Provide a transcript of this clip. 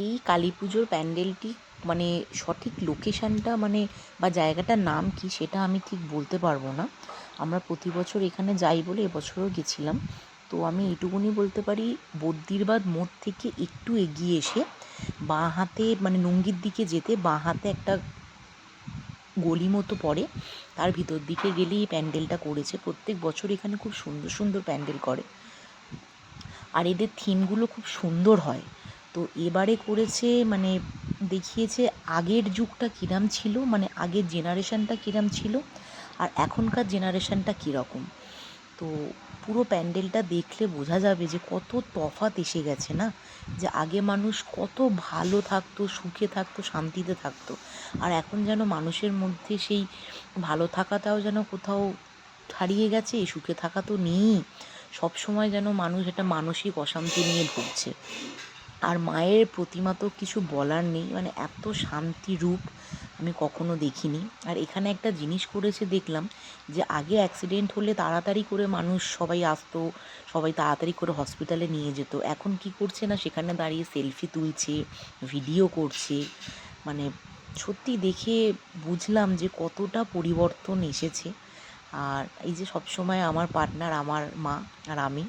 এই কালী পুজোর প্যান্ডেলটি মানে সঠিক লোকেশানটা মানে বা জায়গাটার নাম কি সেটা আমি ঠিক বলতে পারবো না। আমরা প্রতি বছর এখানে যাই বলে এবছরও গেছিলাম। তো আমি এটুকুনি বলতে পারি, বদ্যিরবাদ মোড় থেকে একটু এগিয়ে এসে বাঁ হাতে মানে নুঙ্গির দিকে যেতে বাঁ হাতে একটা গলি মতো পড়ে, তার ভিতর দিকে গেলেই এই প্যান্ডেলটা করেছে। প্রত্যেক বছর এখানে খুব সুন্দর সুন্দর প্যান্ডেল করে, আর এদের থিমগুলো খুব সুন্দর হয়। তো এবারে করেছে মানে দেখিয়েছে আগের যুগটা কীরম ছিল, মানে আগের জেনারেশানটা কীরম ছিল আর এখনকার জেনারেশানটা কীরকম। তো পুরো প্যান্ডেলটা দেখলে বোঝা যাবে যে কত তফাৎ এসে গেছে না, যে আগে মানুষ কত ভালো থাকতো, সুখে থাকতো, শান্তিতে থাকতো, আর এখন যেন মানুষের মধ্যে সেই ভালো থাকাটাও যেন কোথাও হারিয়ে গেছে, সুখে থাকা তো নেই। সব সময় যেন মানুষ একটা মানসিক অশান্তি নিয়ে ভুগছে। আর মায়ের প্রতিমা তো কিছু বলার নেই, মানে এত শান্তি রূপ আমি কখনো দেখিনি। আর এখানে একটা জিনিস করেছে দেখলাম, যে আগে অ্যাক্সিডেন্ট হলে তাড়াতাড়ি করে মানুষ সবাই আসতো, সবাই তাড়াতাড়ি করে হসপিটালে নিয়ে যেত। এখন কি করছে না, সেখানে দাঁড়িয়ে সেলফি তুলছে, ভিডিও করছে। মানে সত্যি দেখে বুঝলাম যে কতটা পরিবর্তন এসেছে। আর এই যে সবসময় আমার পার্টনার আমার মা আর আমি